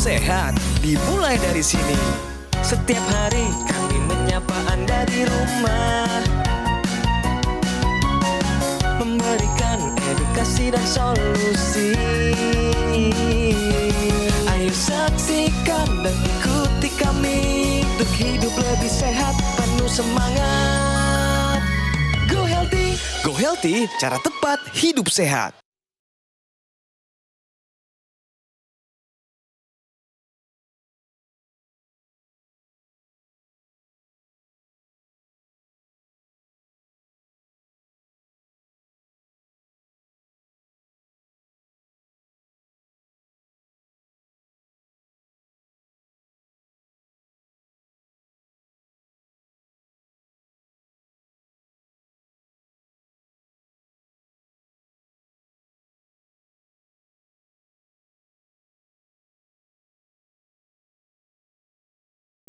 sehat dimulai dari sini. Setiap hari kami menyapa Anda di rumah, memberikan edukasi dan solusi. Ayo saksikan dan ikuti kami untuk hidup lebih sehat, penuh semangat. Go Healthy, cara tepat hidup sehat.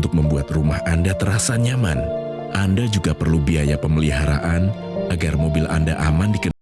Untuk membuat rumah Anda terasa nyaman, Anda juga perlu biaya pemeliharaan agar mobil Anda aman dikendalikan.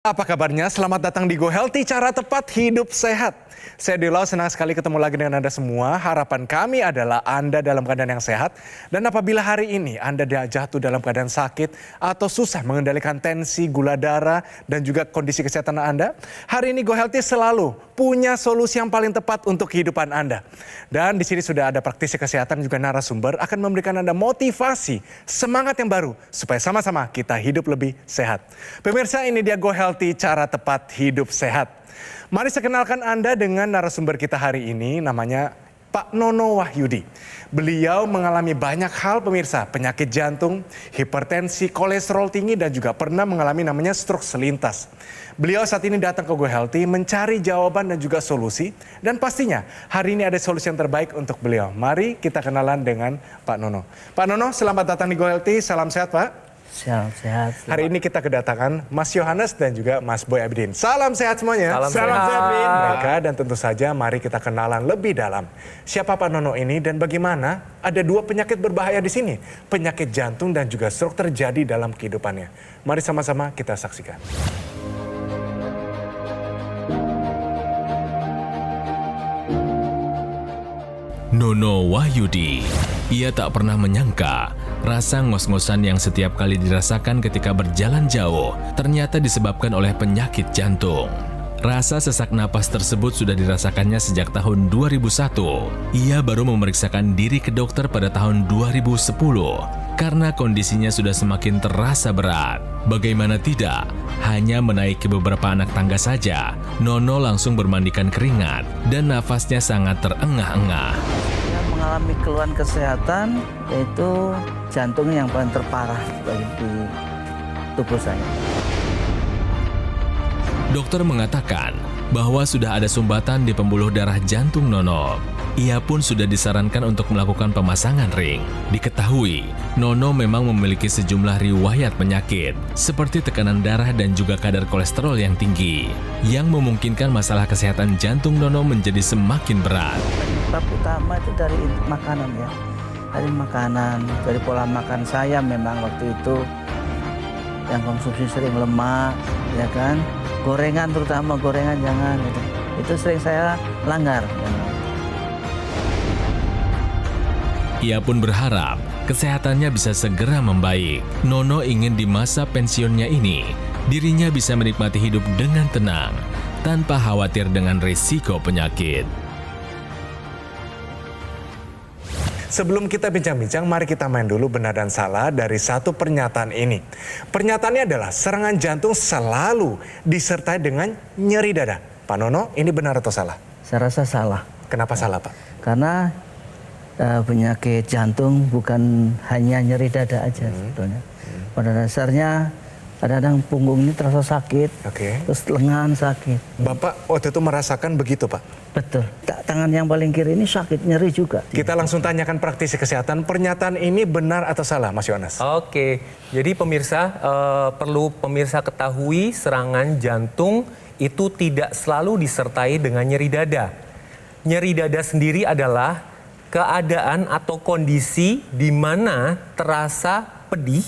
Apa kabarnya? Selamat datang di Go Healthy, cara tepat hidup sehat. Saya Dilo, senang sekali ketemu lagi dengan Anda semua. Harapan kami adalah Anda dalam keadaan yang sehat. Dan apabila hari ini Anda jatuh dalam keadaan sakit atau susah mengendalikan tensi, gula darah, dan juga kondisi kesehatan Anda, hari ini Go Healthy selalu punya solusi yang paling tepat untuk kehidupan Anda. Dan di sini sudah ada praktisi kesehatan juga narasumber akan memberikan Anda motivasi, semangat yang baru supaya sama-sama kita hidup lebih sehat. Pemirsa, ini dia Go Healthy, cara tepat hidup sehat. Mari saya kenalkan Anda dengan narasumber kita hari ini, namanya Pak Nono Wahyudi. Beliau mengalami banyak hal pemirsa, penyakit jantung, hipertensi, kolesterol tinggi, dan juga pernah mengalami namanya stroke selintas. Beliau saat ini datang ke Go Healthy mencari jawaban dan juga solusi, dan pastinya hari ini ada solusi yang terbaik untuk beliau. Mari kita kenalan dengan Pak Nono. Pak Nono, selamat datang di Go Healthy, salam sehat Pak. Sehat. Hari ini kita kedatangan Mas Yohanes dan juga Mas Boy Abidin. Salam sehat semuanya. Salam sehat. Mereka, dan tentu saja mari kita kenalan lebih dalam. Siapa Pak Nono ini dan bagaimana ada dua penyakit berbahaya di sini. Penyakit jantung dan juga stroke terjadi dalam kehidupannya. Mari sama-sama kita saksikan. Nono Wahyudi. Ia tak pernah menyangka rasa ngos-ngosan yang setiap kali dirasakan ketika berjalan jauh ternyata disebabkan oleh penyakit jantung. Rasa sesak napas tersebut sudah dirasakannya sejak tahun 2001. Ia baru memeriksakan diri ke dokter pada tahun 2010 karena kondisinya sudah semakin terasa berat. Bagaimana tidak, hanya menaiki beberapa anak tangga saja, Nono langsung bermandikan keringat dan nafasnya sangat terengah-engah. Mengalami keluhan kesehatan, yaitu jantungnya yang paling terparah di tubuh saya. Dokter mengatakan bahwa sudah ada sumbatan di pembuluh darah jantung Nono. Ia pun sudah disarankan untuk melakukan pemasangan ring. Diketahui, Nono memang memiliki sejumlah riwayat penyakit, seperti tekanan darah dan juga kadar kolesterol yang tinggi, yang memungkinkan masalah kesehatan jantung Nono menjadi semakin berat. Penyebab utama itu dari makanan ya. Dari makanan, dari pola makan saya memang waktu itu yang konsumsi sering lemak, ya kan? Gorengan, terutama gorengan jangan gitu. Itu sering saya langgar. Ia pun berharap kesehatannya bisa segera membaik. Nono ingin di masa pensiunnya ini dirinya bisa menikmati hidup dengan tenang, tanpa khawatir dengan risiko penyakit. Sebelum kita bincang-bincang, mari kita main dulu benar dan salah dari satu pernyataan ini. Pernyataannya adalah serangan jantung selalu disertai dengan nyeri dada. Pak Nono, ini benar atau salah? Saya rasa salah. Kenapa salah, Pak? Karena penyakit jantung bukan hanya nyeri dada aja sebetulnya. Pada dasarnya kadang-kadang punggung ini terasa sakit, terus lengan sakit. Bapak waktu itu merasakan begitu, Pak? Betul. Tangan yang paling kiri ini sakit, nyeri juga. Kita langsung tanyakan praktisi kesehatan, pernyataan ini benar atau salah, Mas Yohanes? Oke, jadi pemirsa, perlu pemirsa ketahui serangan jantung itu tidak selalu disertai dengan nyeri dada. Nyeri dada sendiri adalah keadaan atau kondisi di mana terasa pedih,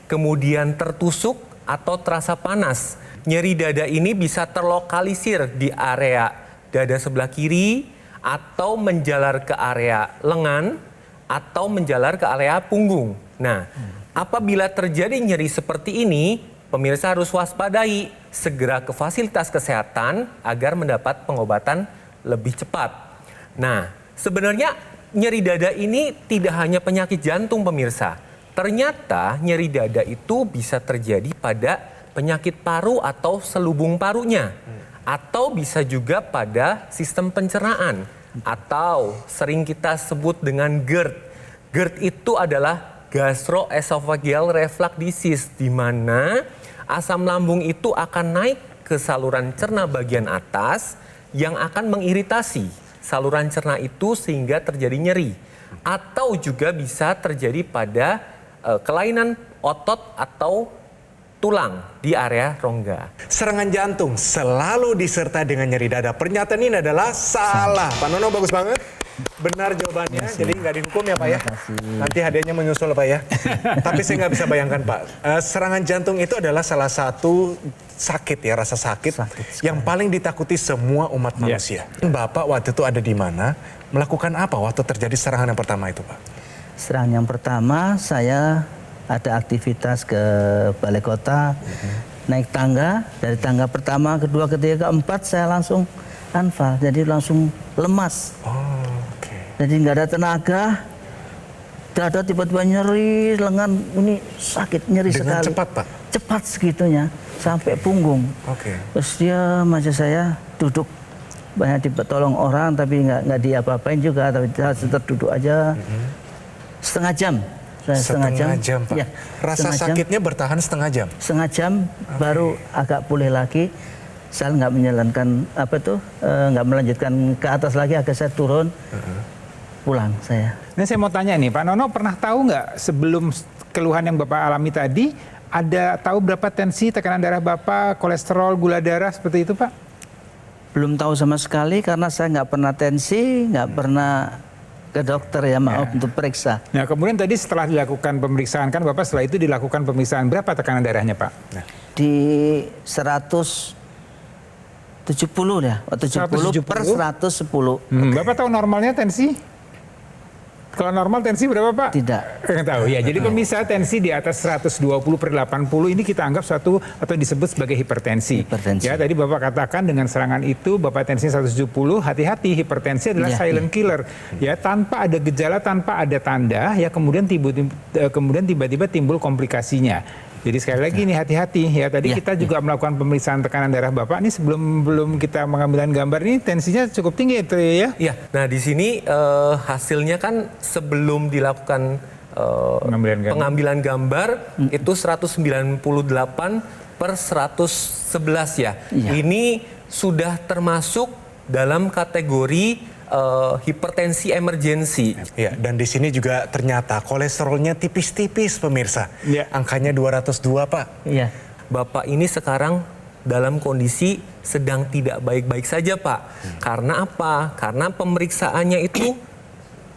kemudian tertusuk atau terasa panas. Nyeri dada ini bisa terlokalisir di area dada sebelah kiri atau menjalar ke area lengan atau menjalar ke area punggung. Nah, apabila terjadi nyeri seperti ini, pemirsa harus waspadai, segera ke fasilitas kesehatan agar mendapat pengobatan lebih cepat. Nah, sebenarnya nyeri dada ini tidak hanya penyakit jantung, pemirsa. Ternyata nyeri dada itu bisa terjadi pada penyakit paru atau selubung parunya. Atau bisa juga pada sistem pencernaan. Atau sering kita sebut dengan GERD. GERD itu adalah gastroesophageal reflux disease, di mana asam lambung itu akan naik ke saluran cerna bagian atas yang akan mengiritasi saluran cerna itu sehingga terjadi nyeri. Atau juga bisa terjadi pada kelainan otot atau tulang di area rongga. Serangan jantung selalu disertai dengan nyeri dada. Pernyataan ini adalah salah. Pak Nono bagus banget. Benar jawabannya, jadi nggak dihukum ya Pak ya. Nanti hadiahnya menyusul Pak ya. Tapi saya nggak bisa bayangkan Pak. Serangan jantung itu adalah salah satu sakit ya, rasa sakit yang paling ditakuti semua umat manusia. Bapak waktu itu ada di mana? Melakukan apa waktu terjadi serangan yang pertama itu Pak? Serangan yang pertama saya ada aktivitas ke balai kota, naik tangga, dari tangga pertama, kedua, ketiga, keempat saya langsung anfal, jadi langsung lemas. Jadi nggak ada tenaga, dada tiba-tiba nyeri, lengan ini sakit, nyeri sekali. Dengan cepat Pak? Cepat segitunya, sampai punggung. Terus dia aja saya duduk, banyak ditolong orang tapi nggak diapa-apain juga, tapi tetap duduk aja. Setengah jam. Setengah jam Pak? Ya, rasa sakitnya bertahan setengah jam? Setengah jam baru agak pulih lagi. Saya nggak menjalankan nggak melanjutkan ke atas lagi, agak saya turun, pulang saya. Ini saya mau tanya nih, Pak Nono pernah tahu nggak sebelum keluhan yang Bapak alami tadi, ada tahu berapa tensi, tekanan darah Bapak, kolesterol, gula darah seperti itu Pak? Belum tahu sama sekali karena saya nggak pernah tensi, nggak pernah ke dokter ya, maaf, untuk periksa. Nah kemudian tadi setelah dilakukan pemeriksaan, kan Bapak setelah itu dilakukan pemeriksaan, berapa tekanan darahnya Pak? Di 170 ya, 70 per 110. Bapak tahu normalnya tensi? Kalau normal tensi berapa Pak? Tidak. Nggak tahu ya. Jadi pemirsa, tensi di atas 120/80 ini kita anggap suatu atau disebut sebagai hipertensi. Ya, tadi Bapak katakan dengan serangan itu Bapak tensi 170, hati-hati, hipertensi adalah silent killer. Ya, tanpa ada gejala, tanpa ada tanda, ya kemudian tiba-tiba timbul komplikasinya. Jadi sekali lagi nih hati-hati ya. Tadi kita juga melakukan pemeriksaan tekanan darah Bapak nih sebelum kita mengambil gambar ini tensinya cukup tinggi itu ya. Iya. Nah di sini hasilnya kan sebelum dilakukan pengambilan gambar itu 198/111 ya. Ini sudah termasuk dalam kategori hipertensi emergensi. Ya, dan di sini juga ternyata kolesterolnya tipis-tipis pemirsa. Angkanya 202 Pak. Iya. Bapak ini sekarang dalam kondisi sedang tidak baik-baik saja Pak. Karena apa? Karena pemeriksaannya itu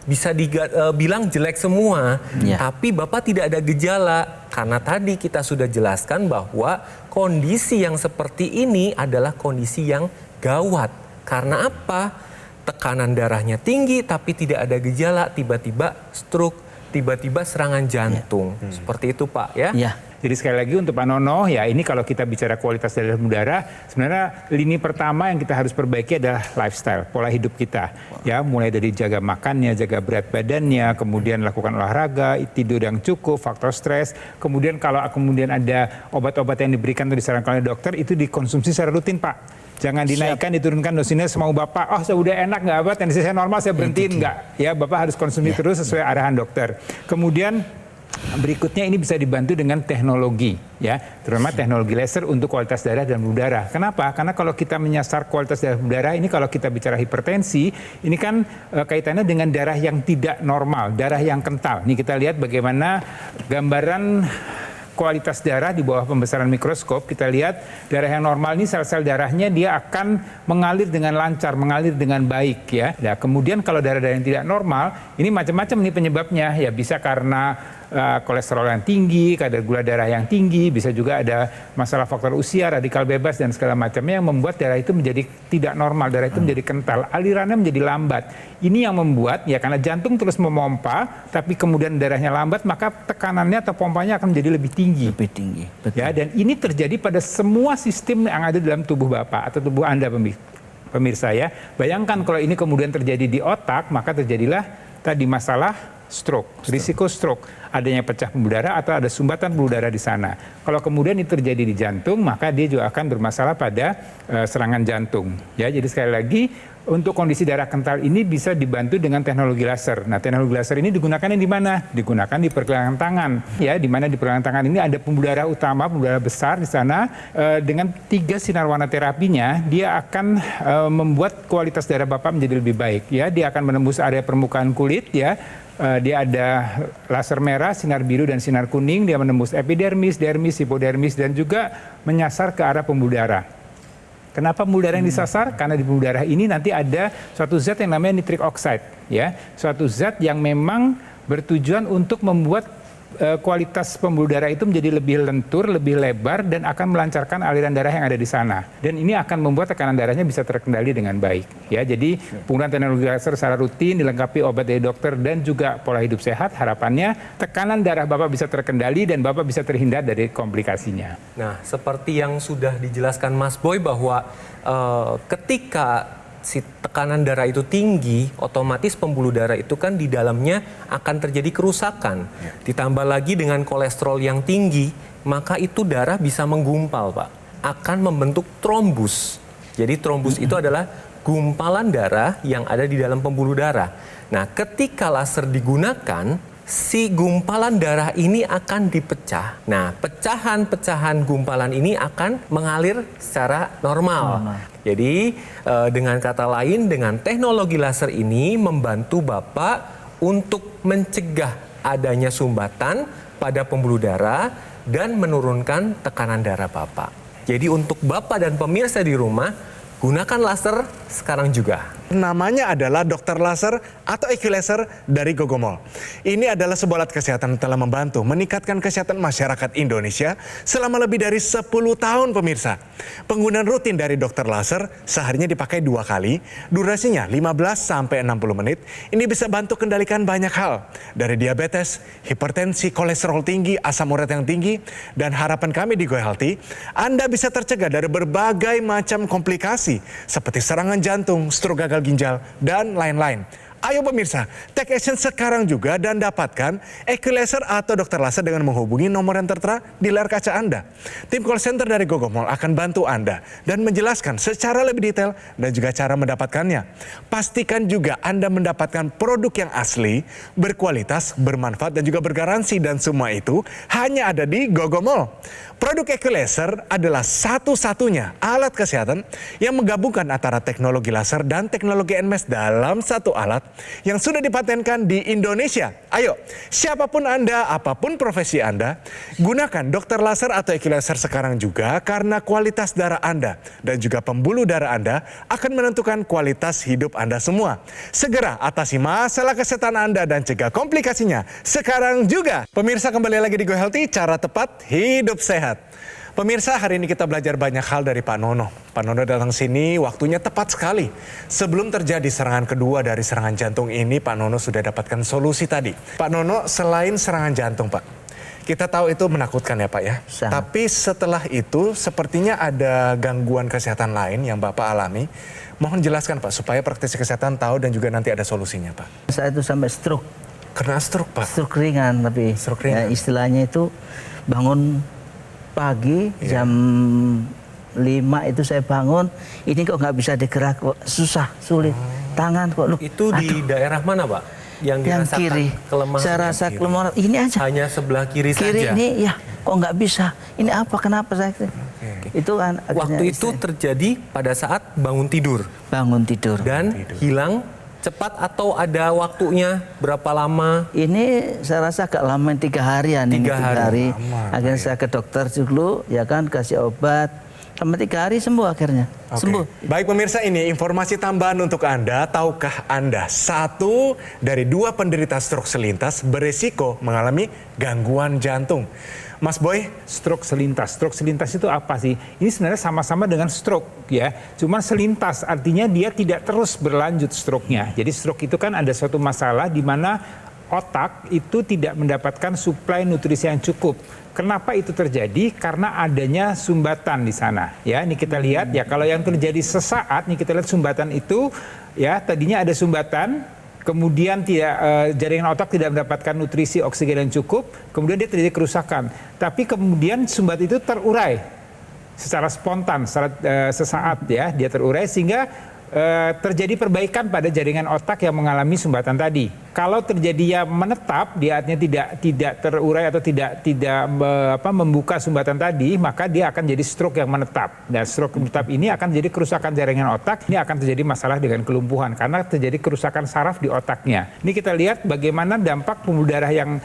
bisa dibilang jelek semua. Tapi Bapak tidak ada gejala. Karena tadi kita sudah jelaskan bahwa kondisi yang seperti ini adalah kondisi yang gawat. Karena apa? Tekanan darahnya tinggi tapi tidak ada gejala, tiba-tiba stroke, tiba-tiba serangan jantung. Seperti itu Pak ya. Jadi sekali lagi untuk Pak Nono, ya ini kalau kita bicara kualitas darah dan udara, sebenarnya lini pertama yang kita harus perbaiki adalah lifestyle, pola hidup kita. Ya, mulai dari jaga makannya, jaga berat badannya, kemudian lakukan olahraga, tidur yang cukup, faktor stres. Kemudian kalau kemudian ada obat-obat yang diberikan atau disarankan oleh dokter, itu dikonsumsi secara rutin, Pak. Jangan dinaikkan, diturunkan dosisnya semau Bapak. Oh, sudah enak nggak apa, tensi saya normal, saya berhentiin nggak. Ya, Bapak harus konsumsi terus sesuai arahan dokter. Kemudian berikutnya ini bisa dibantu dengan teknologi, ya, terutama teknologi laser untuk kualitas darah dan udara. Kenapa? Karena kalau kita menyasar kualitas darah dan udara, ini kalau kita bicara hipertensi, ini kan kaitannya dengan darah yang tidak normal, darah yang kental. Ini kita lihat bagaimana gambaran kualitas darah di bawah pembesaran mikroskop. Kita lihat darah yang normal ini sel-sel darahnya dia akan mengalir dengan lancar, mengalir dengan baik, ya. Nah, kemudian kalau darah-darah yang tidak normal, ini macam-macam nih penyebabnya, ya bisa karena kolesterol yang tinggi, kadar gula darah yang tinggi, bisa juga ada masalah faktor usia, radikal bebas dan segala macamnya yang membuat darah itu menjadi tidak normal, darah itu menjadi kental, alirannya menjadi lambat. Ini yang membuat, ya karena jantung terus memompa, tapi kemudian darahnya lambat, maka tekanannya atau pompanya akan menjadi lebih tinggi. Lebih tinggi, betul. Ya, dan ini terjadi pada semua sistem yang ada dalam tubuh Bapak atau tubuh Anda, pemirsa, ya. Bayangkan kalau ini kemudian terjadi di otak, maka terjadilah tadi masalah stroke, risiko stroke, adanya pecah pembuluh darah atau ada sumbatan pembuluh darah di sana. Kalau kemudian itu terjadi di jantung, maka dia juga akan bermasalah pada serangan jantung. Ya, jadi sekali lagi untuk kondisi darah kental ini bisa dibantu dengan teknologi laser. Nah, teknologi laser ini digunakan di mana? Digunakan di pergelangan tangan. Ya, di mana di pergelangan tangan ini ada pembuluh darah utama, pembuluh darah besar di sana. Dengan 3 sinar warna terapinya, dia akan membuat kualitas darah Bapak menjadi lebih baik. Ya, dia akan menembus area permukaan kulit. Ya. Dia ada laser merah, sinar biru, dan sinar kuning. Dia menembus epidermis, dermis, hipodermis, dan juga menyasar ke arah pembuluh darah. Kenapa pembuluh darah yang disasar? Karena di pembuluh darah ini nanti ada suatu zat yang namanya nitric oxide. Ya, suatu zat yang memang bertujuan untuk membuat kualitas pembuluh darah itu menjadi lebih lentur, lebih lebar, dan akan melancarkan aliran darah yang ada di sana. Dan ini akan membuat tekanan darahnya bisa terkendali dengan baik. Ya, jadi penggunaan teknologi laser secara rutin dilengkapi obat dari dokter dan juga pola hidup sehat, harapannya tekanan darah Bapak bisa terkendali dan Bapak bisa terhindar dari komplikasinya. Nah, seperti yang sudah dijelaskan Mas Boy bahwa ketika si tekanan darah itu tinggi, otomatis pembuluh darah itu kan di dalamnya akan terjadi kerusakan. Ditambah lagi dengan kolesterol yang tinggi, maka itu darah bisa menggumpal, Pak. Akan membentuk trombus. Jadi trombus itu adalah gumpalan darah yang ada di dalam pembuluh darah. Nah, ketika laser digunakan, si gumpalan darah ini akan dipecah. Nah, pecahan-pecahan gumpalan ini akan mengalir secara normal. Jadi, dengan kata lain, dengan teknologi laser ini membantu Bapak untuk mencegah adanya sumbatan pada pembuluh darah dan menurunkan tekanan darah Bapak. Jadi, untuk Bapak dan pemirsa di rumah, gunakan laser sekarang juga. Namanya adalah Dokter Laser atau Equilaser dari Gogomol. Ini adalah sebuah alat kesehatan yang telah membantu meningkatkan kesehatan masyarakat Indonesia selama lebih dari 10 tahun, pemirsa. Penggunaan rutin dari Dokter Laser seharinya dipakai 2 kali, durasinya 15-60 menit. Ini bisa bantu kendalikan banyak hal, dari diabetes, hipertensi, kolesterol tinggi, asam urat yang tinggi, dan harapan kami di Go Healthy, Anda bisa tercegah dari berbagai macam komplikasi seperti serangan jantung, stroke gagal ginjal, dan lain-lain. Ayo pemirsa, take action sekarang juga dan dapatkan Equilaser atau Dokter Laser dengan menghubungi nomor yang tertera di layar kaca Anda. Tim call center dari Gogomol akan bantu Anda dan menjelaskan secara lebih detail dan juga cara mendapatkannya. Pastikan juga Anda mendapatkan produk yang asli, berkualitas, bermanfaat, dan juga bergaransi, dan semua itu hanya ada di Gogomol. Produk Equilaser adalah satu-satunya alat kesehatan yang menggabungkan antara teknologi laser dan teknologi NMES dalam satu alat yang sudah dipatenkan di Indonesia. Ayo, siapapun Anda, apapun profesi Anda, gunakan Dokter Laser atau Equilaser sekarang juga, karena kualitas darah Anda dan juga pembuluh darah Anda akan menentukan kualitas hidup Anda semua. Segera atasi masalah kesehatan Anda dan cegah komplikasinya sekarang juga. Pemirsa, kembali lagi di Go Healthy, cara tepat hidup sehat. Pemirsa, hari ini kita belajar banyak hal dari Pak Nono. Pak Nono datang sini waktunya tepat sekali. Sebelum terjadi serangan kedua dari serangan jantung ini, Pak Nono sudah dapatkan solusi tadi. Pak Nono, selain serangan jantung, Pak, Kita tahu itu menakutkan ya Pak ya. Sangat. Tapi setelah itu sepertinya ada gangguan kesehatan lain yang Bapak alami. Mohon jelaskan Pak supaya praktisi kesehatan tahu dan juga nanti ada solusinya Pak. Saya itu sampai stroke. Kena stroke Pak? Stroke ringan tapi Stroke ringan. ya, istilahnya itu bangun pagi jam 5 itu saya bangun, ini kok nggak bisa digerak, kok susah, sulit. Tangan kok, loh, Itu di daerah mana Pak? Yang yang dirasakan kiri. kelemahan? Saya rasa kelemahan, ini aja. Hanya sebelah kiri saja? Ini ya, kok nggak bisa. Ini apa, kenapa saya? Itu kan akhirnya Waktu itu terjadi pada saat bangun tidur bangun tidur. dan hilang cepat atau ada waktunya berapa lama? Ini saya rasa agak lama, 3 harian. 3 hari. Akhirnya saya ke dokter dulu, ya kan, kasih obat. Selama 3 hari sembuh akhirnya. Oke. Sembuh. Baik pemirsa, ini informasi tambahan untuk Anda. Tahukah Anda 1 dari 2 penderita stroke selintas beresiko mengalami gangguan jantung? Mas Boy, Stroke selintas. Stroke selintas itu apa sih? Ini sebenarnya sama-sama dengan stroke ya. Cuma selintas artinya dia tidak terus berlanjut stroke-nya. Jadi stroke itu kan ada suatu masalah di mana otak itu tidak mendapatkan suplai nutrisi yang cukup. Kenapa itu terjadi? Karena adanya sumbatan di sana. Ya, ini kita lihat ya, kalau yang terjadi sesaat nih kita lihat sumbatan itu ya, tadinya ada sumbatan, kemudian jaringan otak tidak mendapatkan nutrisi oksigen yang cukup, kemudian dia terjadi kerusakan. Tapi kemudian sumbat itu terurai secara spontan, secara sesaat ya, dia terurai sehingga terjadi perbaikan pada jaringan otak yang mengalami sumbatan tadi. Kalau terjadi yang menetap, dia artinya tidak terurai atau tidak membuka sumbatan tadi, maka dia akan jadi stroke yang menetap. Dan stroke menetap ini akan jadi kerusakan jaringan otak. Ini akan terjadi masalah dengan kelumpuhan karena terjadi kerusakan saraf di otaknya. Ini kita lihat bagaimana dampak pembuluh darah yang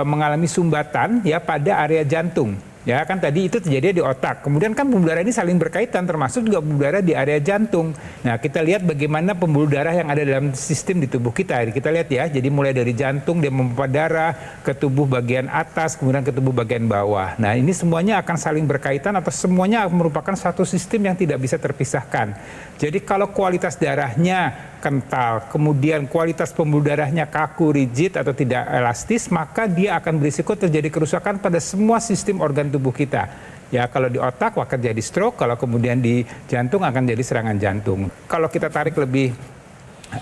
mengalami sumbatan ya pada area jantung. Ya kan tadi itu terjadi di otak. Kemudian kan pembuluh darah ini saling berkaitan, termasuk juga pembuluh darah di area jantung. Nah, kita lihat bagaimana pembuluh darah yang ada dalam sistem di tubuh kita. Kita lihat ya, jadi mulai dari jantung dia memompa darah ke tubuh bagian atas, kemudian ke tubuh bagian bawah. Nah, ini semuanya akan saling berkaitan atau semuanya merupakan satu sistem yang tidak bisa terpisahkan. Jadi kalau kualitas darahnya kental, kemudian kualitas pembuluh darahnya kaku, rigid atau tidak elastis, maka dia akan berisiko terjadi kerusakan pada semua sistem organ tubuh kita. Ya, kalau di otak akan jadi stroke, kalau kemudian di jantung akan jadi serangan jantung. Kalau kita tarik lebih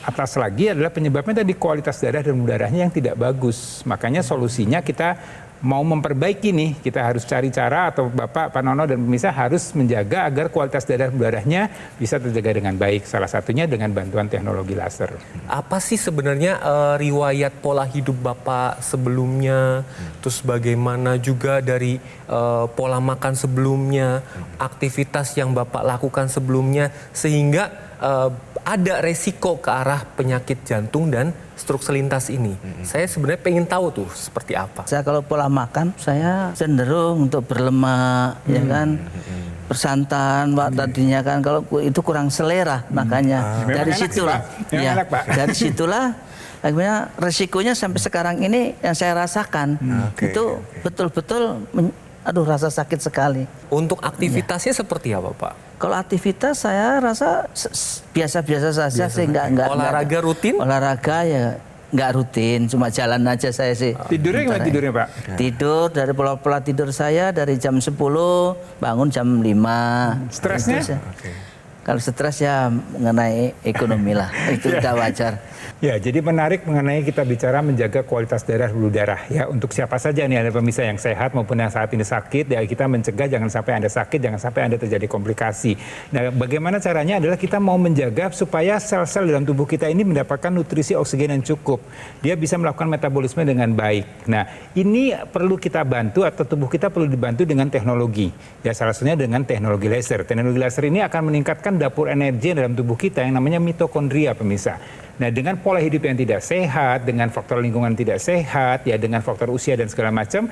atas lagi adalah penyebabnya tadi kualitas darah dan pembuluh darahnya yang tidak bagus. Makanya solusinya kita mau memperbaiki nih, kita harus cari cara, atau Bapak, Pak Nono, dan pemirsa harus menjaga agar kualitas darah darahnya bisa terjaga dengan baik. Salah satunya dengan bantuan teknologi laser. Apa sih sebenarnya riwayat pola hidup Bapak sebelumnya, terus bagaimana juga dari pola makan sebelumnya, aktivitas yang Bapak lakukan sebelumnya, sehingga ada resiko ke arah penyakit jantung dan stroke selintas ini. Saya sebenarnya pengen tahu tuh seperti apa. Saya kalau pola makan, saya cenderung untuk berlemak, ya kan, bersantan, Pak, tadinya kan, kalau itu kurang selera, makanya dari situlah, ya, dari situlah, akhirnya resikonya sampai sekarang ini yang saya rasakan itu betul-betul, aduh, rasa sakit sekali. Untuk aktivitasnya seperti apa, Pak? Kalau aktivitas saya rasa biasa-biasa saja sih, enggak olahraga rutin? Olahraga ya nggak rutin, cuma jalan aja saya sih. Tidurnya gimana tidurnya, Pak? Tidur dari pola tidur saya dari jam 10 bangun jam 5. Stresnya? Kalau stres ya mengenai ekonomi lah, itu udah wajar. Ya, jadi menarik mengenai kita bicara menjaga kualitas darah pembuluh darah ya, untuk siapa saja nih, ada pemirsa yang sehat maupun yang saat ini sakit ya, kita mencegah jangan sampai Anda sakit, jangan sampai Anda terjadi komplikasi. Nah, bagaimana caranya adalah kita mau menjaga supaya sel-sel dalam tubuh kita ini mendapatkan nutrisi oksigen yang cukup. Dia bisa melakukan metabolisme dengan baik. Nah, ini perlu kita bantu, atau tubuh kita perlu dibantu dengan teknologi. Ya, salah satunya dengan teknologi laser. Teknologi laser ini akan meningkatkan dapur energi dalam tubuh kita yang namanya mitokondria, pemirsa. Nah, dengan pola hidup yang tidak sehat, dengan faktor lingkungan tidak sehat, ya, dengan faktor usia dan segala macam,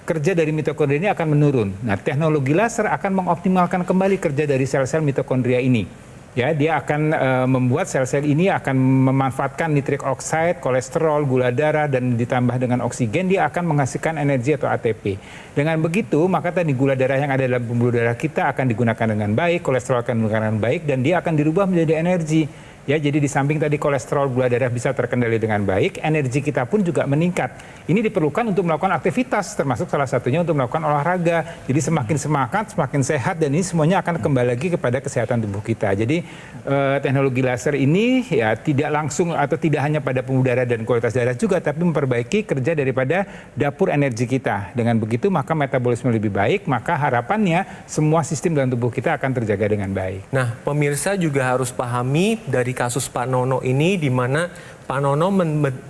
kerja dari mitokondria ini akan menurun. Nah, teknologi laser akan mengoptimalkan kembali kerja dari sel-sel mitokondria ini. Ya, dia akan membuat sel-sel ini akan memanfaatkan nitrik oxide, kolesterol, gula darah, dan ditambah dengan oksigen, dia akan menghasilkan energi atau ATP. Dengan begitu, maka tadi gula darah yang ada dalam pembuluh darah kita akan digunakan dengan baik, kolesterol akan digunakan dengan baik, dan dia akan dirubah menjadi energi. Ya, jadi di samping tadi kolesterol gula darah bisa terkendali dengan baik, energi kita pun juga meningkat. Ini diperlukan untuk melakukan aktivitas, termasuk salah satunya untuk melakukan olahraga. Jadi semakin semangat, semakin sehat, dan ini semuanya akan kembali lagi kepada kesehatan tubuh kita. Jadi teknologi laser ini ya tidak langsung atau tidak hanya pada pembuluh darah dan kualitas darah juga, tapi memperbaiki kerja daripada dapur energi kita. Dengan begitu maka metabolisme lebih baik, maka harapannya semua sistem dalam tubuh kita akan terjaga dengan baik. Nah, pemirsa juga harus pahami dari kasus Pak Nono ini, di mana Pak Nono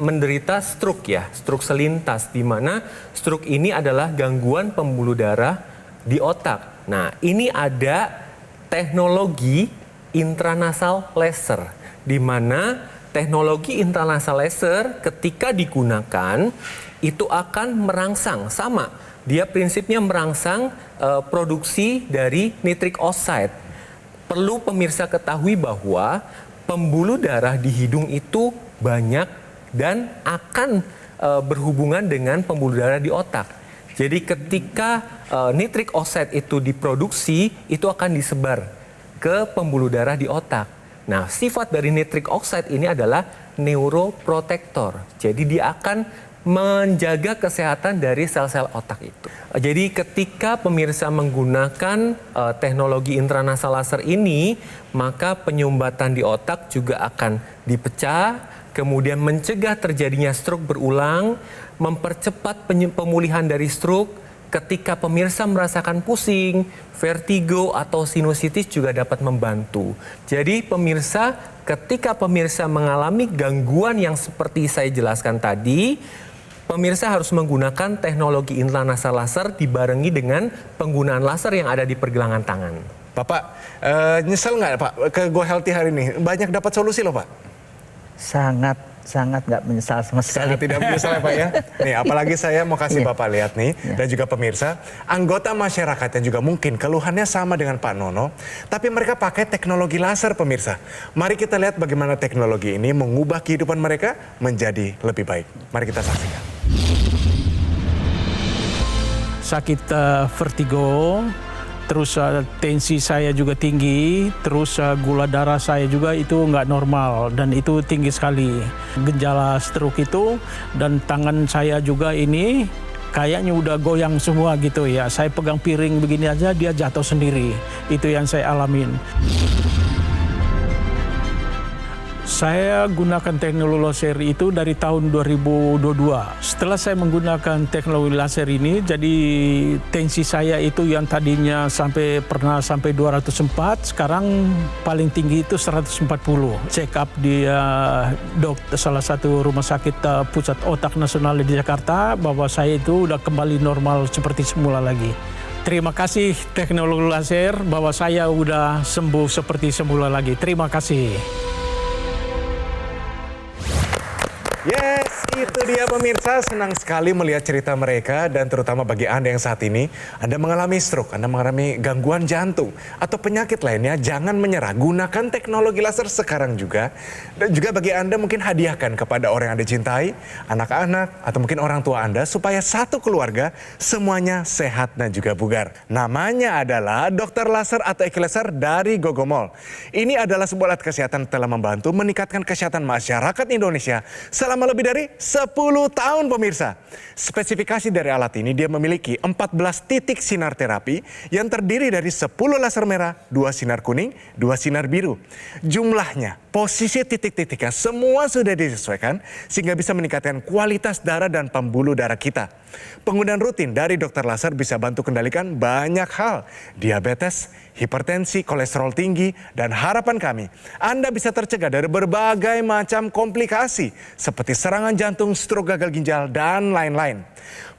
menderita stroke ya, stroke selintas, di mana stroke ini adalah gangguan pembuluh darah di otak. Nah, ini ada teknologi intranasal laser, di mana teknologi intranasal laser ketika digunakan itu akan merangsang, sama, dia prinsipnya merangsang produksi dari nitric oxide. Perlu pemirsa ketahui bahwa pembuluh darah di hidung itu banyak dan akan berhubungan dengan pembuluh darah di otak. Jadi ketika nitric oxide itu diproduksi, itu akan disebar ke pembuluh darah di otak. Nah, sifat dari nitric oxide ini adalah neuroprotektor. Jadi dia akan menjaga kesehatan dari sel-sel otak itu. Jadi ketika pemirsa menggunakan teknologi intranasal laser ini, maka penyumbatan di otak juga akan dipecah, kemudian mencegah terjadinya stroke berulang, mempercepat pemulihan dari stroke. Ketika pemirsa merasakan pusing, vertigo, atau sinusitis juga dapat membantu. Jadi pemirsa, ketika pemirsa mengalami gangguan yang seperti saya jelaskan tadi, pemirsa harus menggunakan teknologi intranasal laser dibarengi dengan penggunaan laser yang ada di pergelangan tangan. Bapak, nyesel nggak Pak ke Go Healthy hari ini? Banyak dapat solusi loh Pak. Sangat nggak menyesal sama sekali. Sangat tidak menyesal ya Pak ya. Nih, apalagi saya mau kasih Bapak lihat nih, dan juga pemirsa, anggota masyarakat yang juga mungkin keluhannya sama dengan Pak Nono, tapi mereka pakai teknologi laser pemirsa. Mari kita lihat bagaimana teknologi ini mengubah kehidupan mereka menjadi lebih baik. Mari kita saksikan. Sakit vertigo, terus tensi saya juga tinggi, terus gula darah saya juga itu nggak normal dan itu tinggi sekali. Gejala stroke itu, dan tangan saya juga ini kayaknya udah goyang semua gitu ya. Saya pegang piring begini aja dia jatuh sendiri. Itu yang saya alamin. Saya gunakan teknologi laser itu dari tahun 2022. Setelah saya menggunakan teknologi laser ini, jadi tensi saya itu yang tadinya pernah sampai 204, sekarang paling tinggi itu 140. Check up di salah satu rumah sakit pusat otak nasional di Jakarta, bahwa saya itu udah kembali normal seperti semula lagi. Terima kasih teknologi laser, bahwa saya udah sembuh seperti semula lagi. Terima kasih. Yes, itu dia pemirsa. Senang sekali melihat cerita mereka, dan terutama bagi Anda yang saat ini Anda mengalami stroke, Anda mengalami gangguan jantung atau penyakit lainnya, jangan menyerah. Gunakan teknologi laser sekarang juga. Dan juga bagi Anda mungkin hadiahkan kepada orang yang Anda cintai, anak-anak atau mungkin orang tua Anda, supaya satu keluarga semuanya sehat dan juga bugar. Namanya adalah Dokter Laser atau Equilaser dari Gogomol. Ini adalah sebuah alat kesehatan telah membantu meningkatkan kesehatan masyarakat Indonesia selama lebih dari 10 tahun pemirsa. Spesifikasi dari alat ini, dia memiliki 14 titik sinar terapi yang terdiri dari 10 laser merah, 2 sinar kuning, 2 sinar biru. Jumlahnya, posisi titik-titiknya semua sudah disesuaikan sehingga bisa meningkatkan kualitas darah dan pembuluh darah kita. Penggunaan rutin dari dokter laser bisa bantu kendalikan banyak hal. Diabetes, hipertensi, kolesterol tinggi, dan harapan kami, Anda bisa tercegah dari berbagai macam komplikasi seperti serangan jantung, stroke, gagal ginjal, dan lain-lain.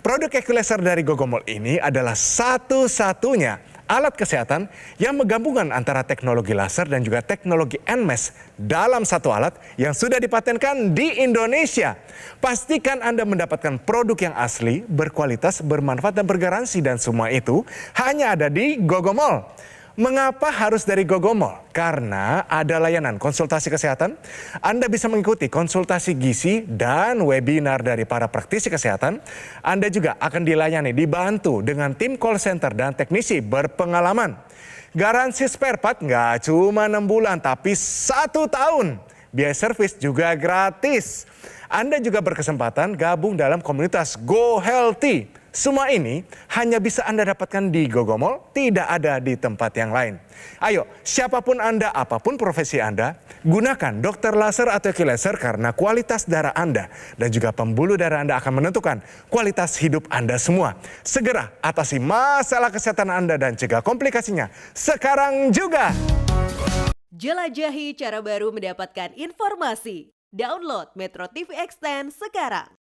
Produk Equilaser dari Gogomol ini adalah satu-satunya alat kesehatan yang menggabungkan antara teknologi laser dan juga teknologi NMES dalam satu alat yang sudah dipatenkan di Indonesia. Pastikan Anda mendapatkan produk yang asli, berkualitas, bermanfaat, dan bergaransi, dan semua itu hanya ada di Gogomol. Mengapa harus dari Gogomol? Karena ada layanan konsultasi kesehatan. Anda bisa mengikuti konsultasi gizi dan webinar dari para praktisi kesehatan. Anda juga akan dilayani, dibantu dengan tim call center dan teknisi berpengalaman. Garansi spare part nggak cuma 6 bulan, tapi 1 tahun. Biaya servis juga gratis. Anda juga berkesempatan gabung dalam komunitas Go Healthy. Semua ini hanya bisa Anda dapatkan di Gogomol, tidak ada di tempat yang lain. Ayo, siapapun Anda, apapun profesi Anda, gunakan dokter laser atau EQ laser karena kualitas darah Anda dan juga pembuluh darah Anda akan menentukan kualitas hidup Anda semua. Segera atasi masalah kesehatan Anda dan cegah komplikasinya sekarang juga. Jelajahi cara baru mendapatkan informasi. Download Metro TV Extend sekarang.